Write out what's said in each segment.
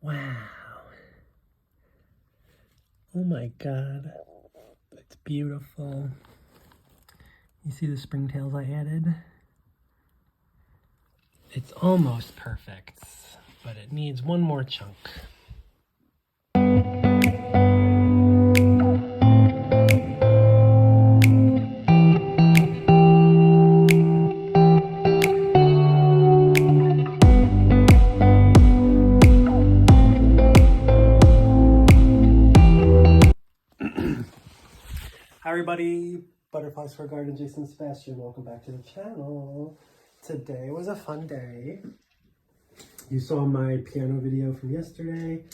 Wow. Oh my God. It's beautiful. You see the springtails I added? It's almost perfect, but it needs one more chunk. Hi everybody, Butterflies for Garden, Jason Sebastian. Welcome back to the channel. Today was a fun day. You saw my piano video from yesterday.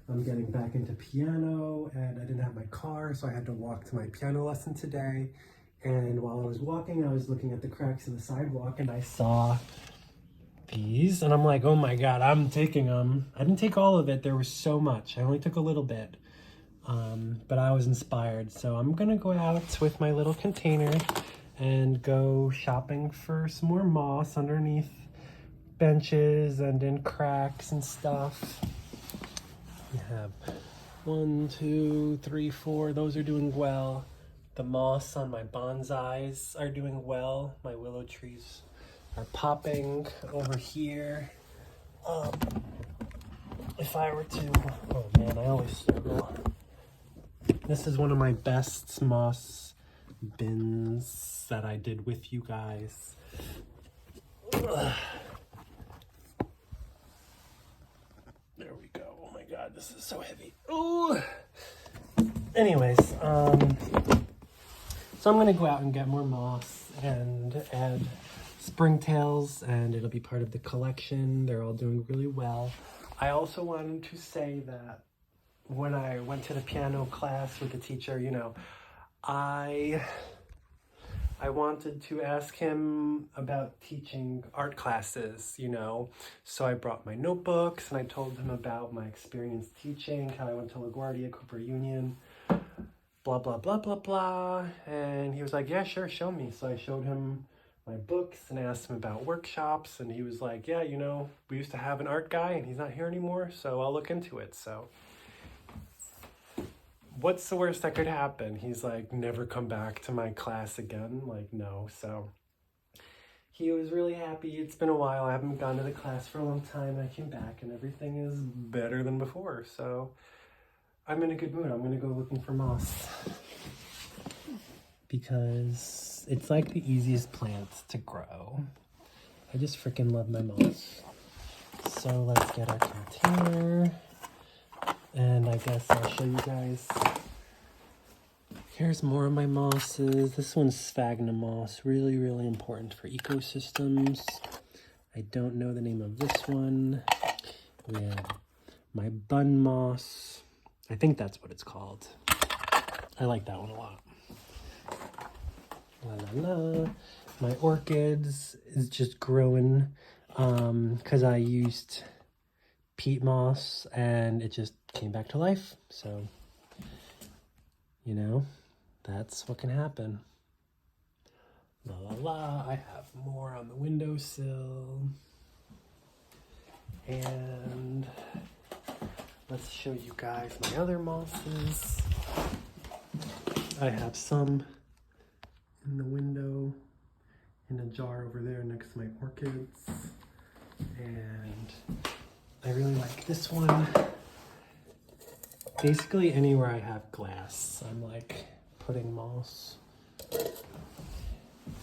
I'm getting back into piano and I didn't have my car, so I had to walk to my piano lesson today. And while I was walking, I was looking at the cracks in the sidewalk and I saw these and I'm like, oh my God, I'm taking them. I didn't take all of it. There was so much. I only took a little bit. But I was inspired, so I'm gonna go out with my little container and go shopping for some more moss underneath benches and in cracks and stuff. We have 1, 2, 3, 4. Those are doing well. The moss on my bonsais are doing well. My willow trees are popping over here. If I were to, oh man, I always struggle. This is one of my best moss bins that I did with you guys. Ugh. There we go. Oh my God, this is so heavy. Ooh. Anyways, so I'm gonna go out and get more moss and add springtails, and it'll be part of the collection. They're all doing really well. I also wanted to say that when I went to the piano class with the teacher, you know, I wanted to ask him about teaching art classes, you know. So I brought my notebooks and I told him about my experience teaching, how I went to LaGuardia, Cooper Union, blah, blah, blah, blah, blah. And he was like, yeah, sure, show me. So I showed him my books and I asked him about workshops. And he was like, yeah, you know, we used to have an art guy and he's not here anymore, so I'll look into it. So what's the worst that could happen? He's like, never come back to my class again. Like, no. So he was really happy. It's been a while. I haven't gone to the class for a long time. I came back and everything is better than before. So I'm in a good mood. I'm going to go looking for moss because it's like the easiest plant to grow. I just freaking love my moss. So let's get our container. And I guess I'll show you guys. Here's more of my mosses. This one's sphagnum moss, really, really important for ecosystems. I don't know the name of this one. We have my bun moss. I think that's what it's called. I like that one a lot. La la la. My orchids is just growing because I used peat moss and it just came back to life. So, you know, that's what can happen. La la la. I have more on the windowsill. And let's show you guys my other mosses. I have some in the window in a jar over there next to my orchids. And I really like this one. Basically anywhere I have glass, I'm like putting moss.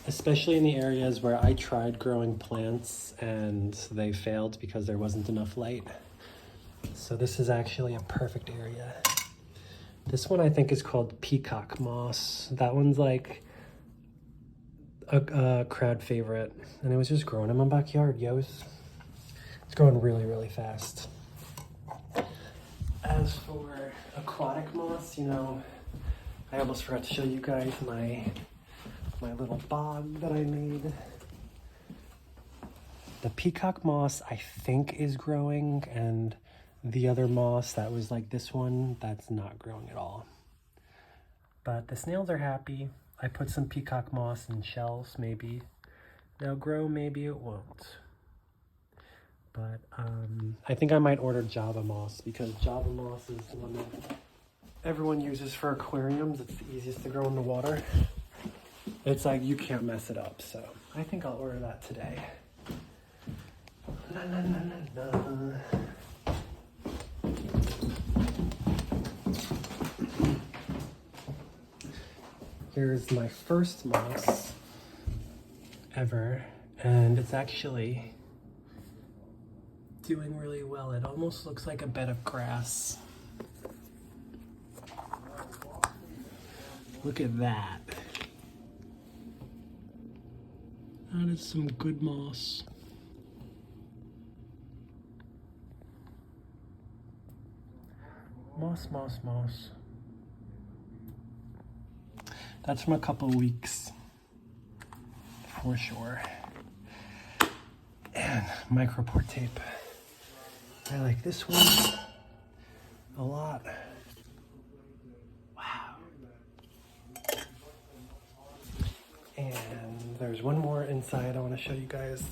Especially in the areas where I tried growing plants and they failed because there wasn't enough light. So this is actually a perfect area. This one I think is called peacock moss. That one's like a crowd favorite. And it was just growing in my backyard, yo. It's growing really, really fast. As for aquatic moss, you know, I almost forgot to show you guys my little bog that I made. The peacock moss I think is growing, and the other moss that was like this one, that's not growing at all. But the snails are happy. I put some peacock moss in shells. Maybe they'll grow, maybe it won't. But I think I might order Java moss because Java moss is the one that everyone uses for aquariums. It's the easiest to grow in the water. It's like you can't mess it up, so I think I'll order that today. La, la, la, la, la. Here's my first moss ever, and it's actually doing really well. It almost looks like a bed of grass. Look at that. That is some good moss. Moss, moss, moss. That's from a couple weeks, for sure. And micropore tape. I like this one a lot. Wow. And there's one more inside I want to show you guys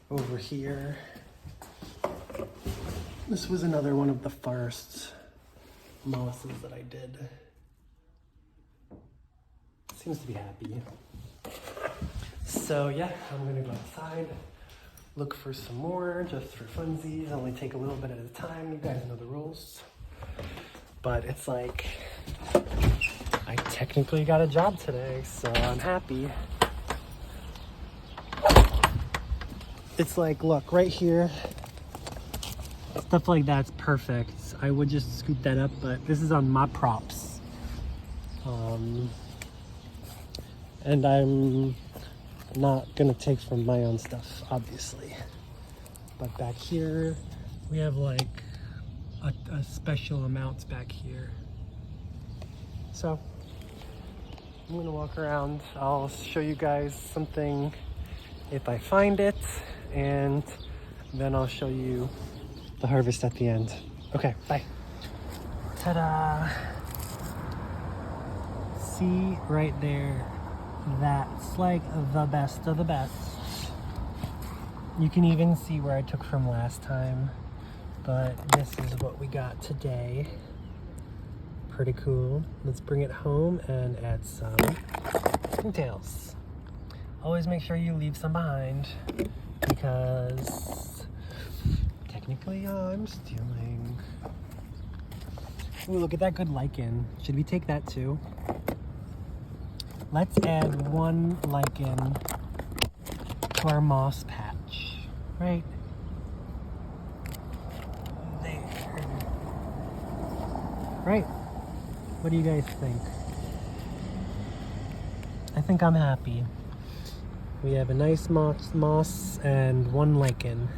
over here. This was another one of the first mosses that I did. Seems to be happy. So yeah, I'm gonna go outside, look for some more just for funsies. Only take a little bit at a time. You guys know the rules. But it's like, I technically got a job today, so I'm happy. It's like, look, right here, stuff like that's perfect. I would just scoop that up, but this is on my props. And I'm not gonna take from my own stuff, obviously. But back here, we have like a special amounts back here. So, I'm gonna walk around. I'll show you guys something if I find it, and then I'll show you the harvest at the end. Okay, bye. Ta-da! See right there? That's like the best of the best. You can even see where I took from last time, but this is what we got today. Pretty cool. Let's bring it home and add some springtails. Always make sure you leave some behind because technically I'm stealing. Ooh, look at that good lichen. Should we take that too? Let's add one lichen to our moss patch, right there. Right? What do you guys think? I think I'm happy. We have a nice moss and one lichen.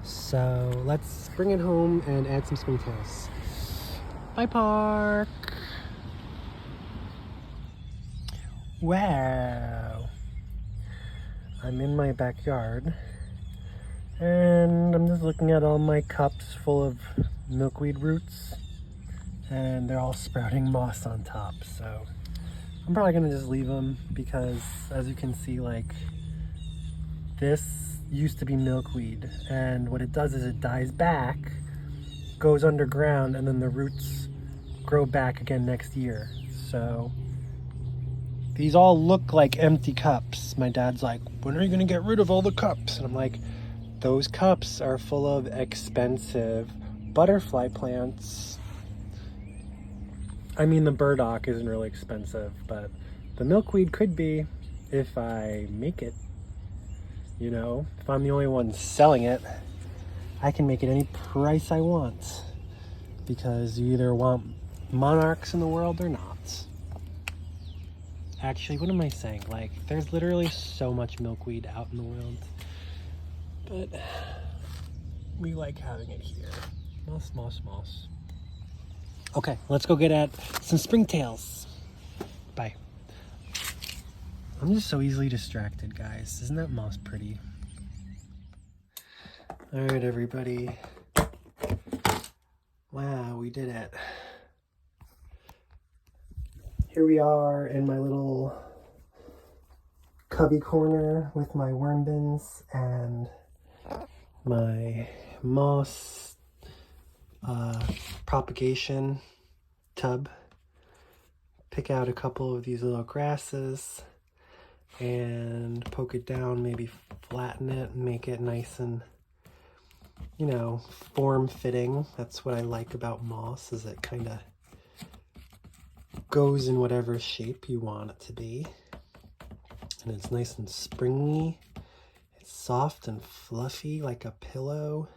So let's bring it home and add some springtails. Bye, Park. Wow. I'm in my backyard and I'm just looking at all my cups full of milkweed roots, and they're all sprouting moss on top. So I'm probably gonna just leave them because, as you can see, like, this used to be milkweed, and what it does is it dies back, goes underground, and then the roots grow back again next year. So these all look like empty cups. My dad's like, when are you gonna get rid of all the cups? And I'm like, those cups are full of expensive butterfly plants. I mean, the burdock isn't really expensive, but the milkweed could be if I make it. You know, if I'm the only one selling it, I can make it any price I want, because you either want monarchs in the world or not. Actually, what am I saying? Like, there's literally so much milkweed out in the world, but we like having it here. Moss, moss, moss. Okay, let's go get at some springtails. Bye. I'm just so easily distracted, guys. Isn't that moss pretty? All right, everybody. Wow, we did it. Here we are in my little cubby corner with my worm bins, and my moss propagation tub. Pick out a couple of these little grasses and poke it down, maybe flatten it and make it nice and, you know, form-fitting. That's what I like about moss, is it kind of goes in whatever shape you want it to be. And it's nice and springy. It's soft and fluffy like a pillow.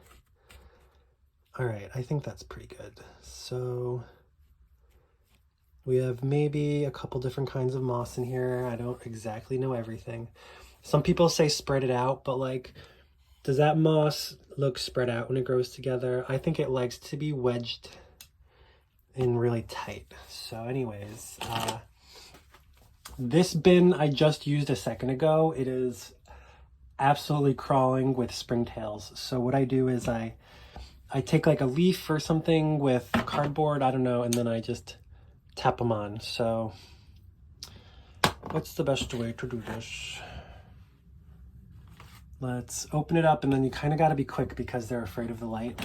All right, I think that's pretty good. So we have maybe a couple different kinds of moss in here. I don't exactly know everything. Some people say spread it out, but like, does that moss look spread out when it grows together? I think it likes to be wedged in really tight. So anyways, this bin I just used a second ago. It is absolutely crawling with springtails. So what I do is I take like a leaf or something with cardboard, I don't know, and then I just tap them on. So what's the best way to do this? Let's open it up, and then you kind of got to be quick because they're afraid of the light.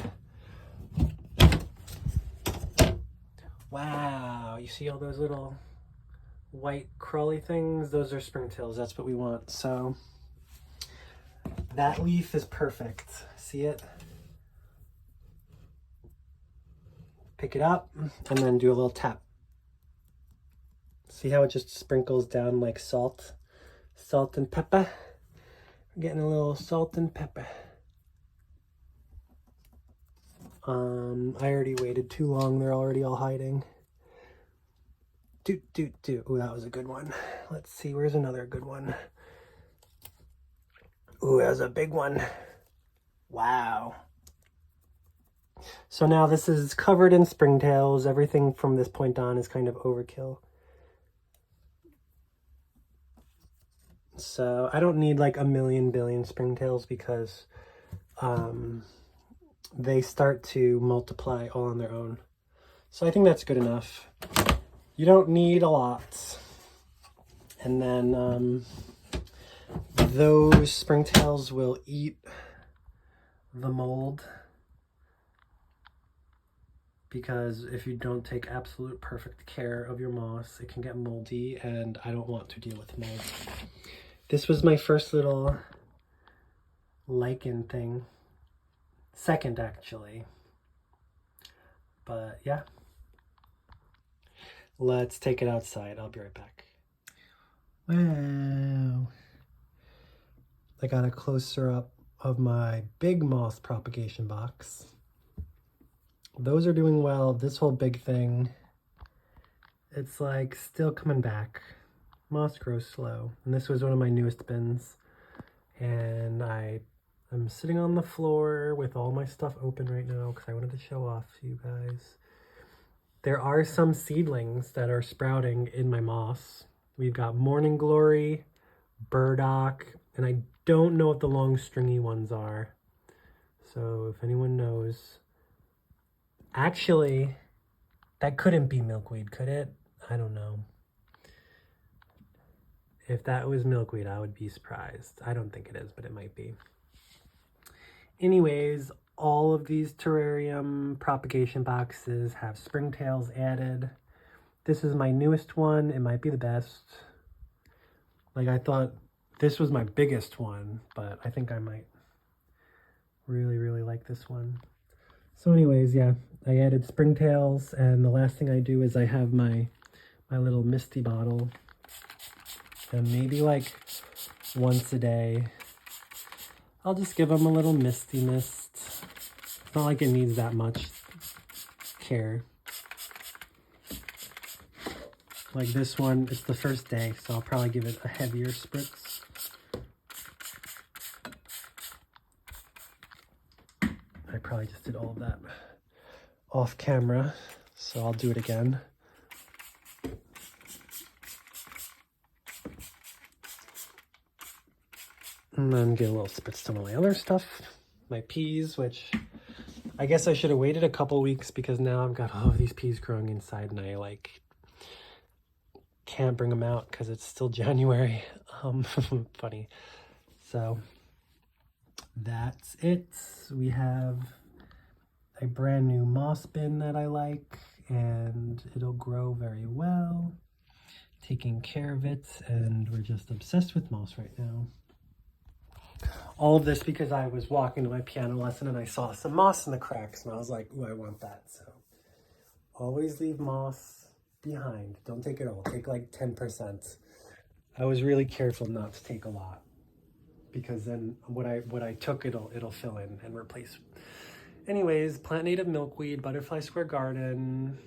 Wow, you see all those little white crawly things? Those are springtails. That's what we want. So that leaf is perfect. See it? Pick it up and then do a little tap. See how it just sprinkles down like salt? Salt and pepper. We're getting a little salt and pepper. I already waited too long. They're already all hiding. Doot, doot, doot. Oh, that was a good one. Let's see, where's another good one? Ooh, that was a big one. Wow. So now this is covered in springtails. Everything from this point on is kind of overkill. So I don't need like a million billion springtails because they start to multiply all on their own. So I think that's good enough. You don't need a lot. And then those springtails will eat the mold, because if you don't take absolute perfect care of your moss, it can get moldy, and I don't want to deal with mold. This was my first little lichen thing. Second, actually. But yeah. Let's take it outside. I'll be right back. Wow. I got a closer up of my big moss propagation box. Those are doing well. This whole big thing, it's like still coming back. Moss grows slow. And this was one of my newest bins. And I'm sitting on the floor with all my stuff open right now because I wanted to show off to you guys. There are some seedlings that are sprouting in my moss. We've got morning glory, burdock, and I don't know what the long stringy ones are. So if anyone knows. Actually, that couldn't be milkweed, could it? I don't know. If that was milkweed, I would be surprised. I don't think it is, but it might be. Anyways, all of these terrarium propagation boxes have springtails added. This is my newest one. It might be the best. Like, I thought this was my biggest one, but I think I might really, really like this one. So anyways, yeah, I added springtails, and the last thing I do is I have my little misty bottle. And maybe like once a day, I'll just give them a little misty mist. It's not like it needs that much care. Like this one, it's the first day, so I'll probably give it a heavier spritz. I probably just did all of that off camera, so I'll do it again. And then get a little spritz on all my other stuff. My peas, which I guess I should have waited a couple weeks because now I've got all of these peas growing inside and I like can't bring them out because it's still January. Funny. So that's it. We have a brand new moss bin that I like, and it'll grow very well. Taking care of it, and we're just obsessed with moss right now. All of this because I was walking to my piano lesson and I saw some moss in the cracks, and I was like, ooh, I want that. So always leave moss behind. Don't take it all. Take like 10%. I was really careful not to take a lot, because then what I took, it'll fill in and replace. Anyways, plant native milkweed, butterfly square garden.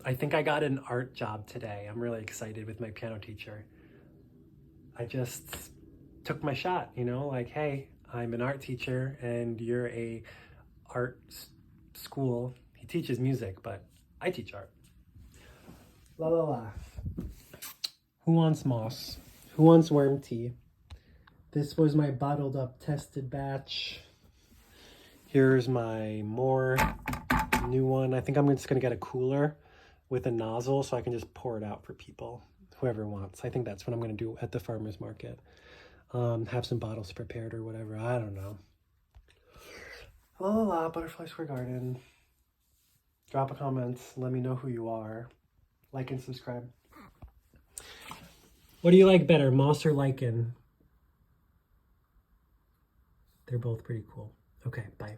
I think I got an art job today. I'm really excited with my piano teacher. I just took my shot, you know, like, hey, I'm an art teacher and you're a art school. He teaches music, but I teach art. La la la. Who wants moss? Who wants worm tea? This was my bottled up tested batch. Here's my more new one. I think I'm just gonna get a cooler with a nozzle so I can just pour it out for people, whoever wants. I think that's what I'm gonna do at the farmer's market. Have some bottles prepared or whatever, I don't know. La la la, Butterfly Square Garden. Drop a comment, let me know who you are. Like and subscribe. What do you like better, moss or lichen? They're both pretty cool. Okay, bye.